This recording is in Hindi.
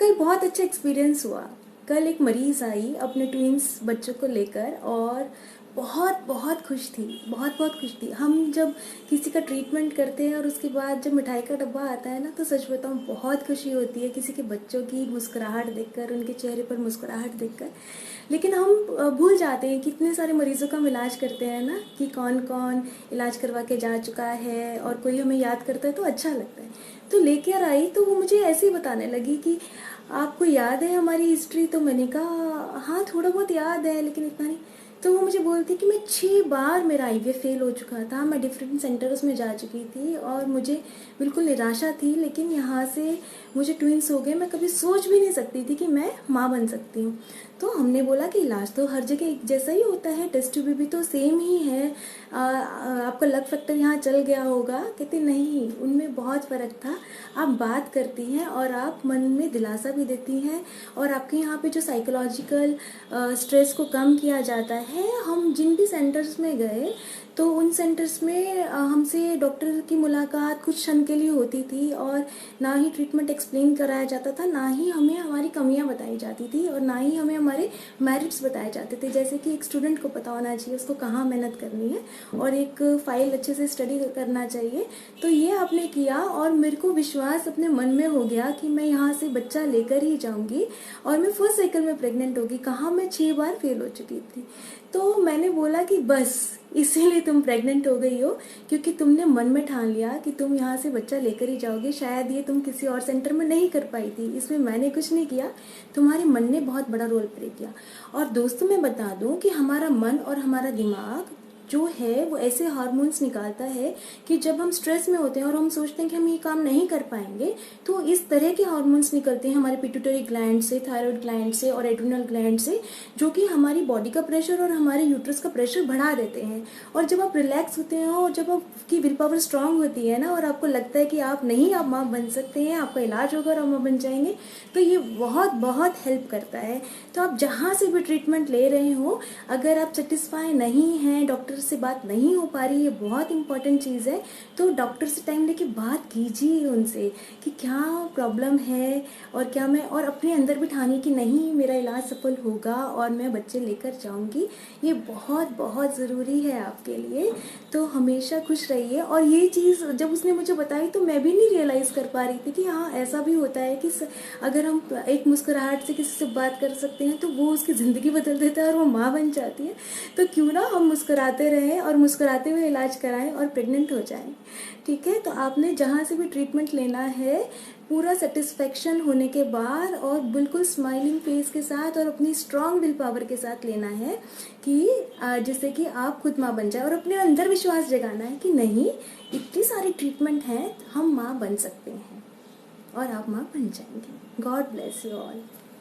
कल बहुत अच्छा एक्सपीरियंस हुआ। कल एक मरीज़ आई अपने ट्विंस बच्चों को लेकर और बहुत बहुत खुश थी, बहुत बहुत खुश थी। हम जब किसी का ट्रीटमेंट करते हैं और उसके बाद जब मिठाई का डब्बा आता है ना, तो सच बताऊं बहुत खुशी होती है किसी के बच्चों की मुस्कुराहट देखकर, उनके चेहरे पर मुस्कुराहट देखकर। लेकिन हम भूल जाते हैं, कितने सारे मरीजों का हम इलाज करते हैं ना, कि कौन कौन इलाज करवा के जा चुका है, और कोई हमें याद करता है तो अच्छा लगता है। तो लेकर आई तो वो मुझे ऐसे ही बताने लगी कि आपको याद है हमारी हिस्ट्री। तो मैंने कहा हाँ थोड़ा बहुत याद है, लेकिन इतना नहीं। तो वो मुझे बोलती कि मैं 6 बार मेरा आईवीएफ फेल हो चुका था, मैं डिफरेंट सेंटर्स में जा चुकी थी और मुझे बिल्कुल निराशा थी, लेकिन यहाँ से मुझे ट्विंस हो गए। मैं कभी सोच भी नहीं सकती थी कि मैं माँ बन सकती हूँ। तो हमने बोला कि इलाज तो हर जगह एक जैसा ही होता है, टेस्ट ट्यूब भी तो सेम ही है, आपका लक फैक्टर यहाँ चल गया होगा। कहते नहीं, उनमें बहुत फ़र्क था। आप बात करती हैं और आप मन में दिलासा भी देती हैं, और आपके यहाँ पे जो साइकोलॉजिकल स्ट्रेस को कम किया जाता है। हम जिन भी सेंटर्स में गए तो उन सेंटर्स में हमसे डॉक्टर की मुलाकात कुछ क्षण के लिए होती थी, और ना ही ट्रीटमेंट एक्सप्लेन कराया जाता था, ना ही हमें हमारी कमियां बताई जाती थी, और ना ही हमें हमारे मेरिट्स बताए जाते थे। जैसे कि एक स्टूडेंट को पता होना चाहिए उसको कहाँ मेहनत करनी है, और एक फाइल अच्छे से स्टडी करना चाहिए। तो ये आपने किया, और मेरे को विश्वास अपने मन में हो गया कि मैं यहाँ से बच्चा लेकर ही जाऊँगी, और मैं फर्स्ट साइकिल में प्रेग्नेंट होगी। कहाँ मैं 6 बार फेल हो चुकी थी। तो मैंने बोला कि बस इसीलिए तुम प्रेग्नेंट हो गई हो, क्योंकि तुमने मन में ठान लिया कि तुम यहाँ से बच्चा लेकर ही जाओगे। शायद ये तुम किसी और सेंटर में नहीं कर पाई थी, इसमें मैंने कुछ नहीं किया, तुम्हारे मन ने बहुत बड़ा रोल प्ले किया। और दोस्तों मैं बता दूं कि हमारा मन और हमारा दिमाग जो है वो ऐसे हार्मोन्स निकालता है कि जब हम स्ट्रेस में होते हैं और हम सोचते हैं कि हम ये काम नहीं कर पाएंगे, तो इस तरह के हार्मोन्स निकलते हैं हमारे पिट्यूटरी ग्लैंड से, थायराइड ग्लैंड से और एड्रिनल ग्लैंड से, जो कि हमारी बॉडी का प्रेशर और हमारे यूट्रस का प्रेशर बढ़ा देते हैं। और जब आप रिलैक्स होते हैं और जब आपकी विल पावर स्ट्रांग होती है ना, और आपको लगता है कि आप नहीं, आप माँ बन सकते हैं, आपका इलाज होगा और आप माँ बन जाएंगे, तो ये बहुत बहुत हेल्प करता है। तो आप जहाँ से भी ट्रीटमेंट ले रहे हो, अगर आप सेटिस्फाई नहीं हैं, डॉक्टर से बात नहीं हो पा रही है, बहुत इंपॉर्टेंट चीज़ है, तो डॉक्टर से टाइम लेके बात कीजिए उनसे कि क्या प्रॉब्लम है, और क्या मैं, और अपने अंदर बिठानी कि नहीं मेरा इलाज सफल होगा और मैं बच्चे लेकर जाऊंगी। ये बहुत बहुत ज़रूरी है आपके लिए। तो हमेशा खुश रहिए। और ये चीज़ जब उसने मुझे बताई तो मैं भी नहीं रियलाइज़ कर पा रही थी कि हाँ ऐसा भी होता है कि अगर हम एक मुस्कुराहट से किसी से बात कर सकते हैं तो वो उसकी ज़िंदगी बदल देता है और वो माँ बन जाती है। तो क्यों ना हम मुस्कुराते रहें और मुस्कुराते हुए इलाज कराएं और प्रेग्नेंट हो जाएं। ठीक है, तो आपने जहाँ से भी ट्रीटमेंट लेना है, पूरा सेटिस्फेक्शन होने के बाद और बिल्कुल स्माइलिंग फेस के साथ और अपनी स्ट्रांग विल पावर के साथ लेना है, कि जिससे कि आप खुद माँ बन जाए, और अपने अंदर विश्वास जगाना है कि नहीं, इतनी सारी ट्रीटमेंट हैं, हम माँ बन सकते हैं और आप माँ बन जाएंगे। God bless you all.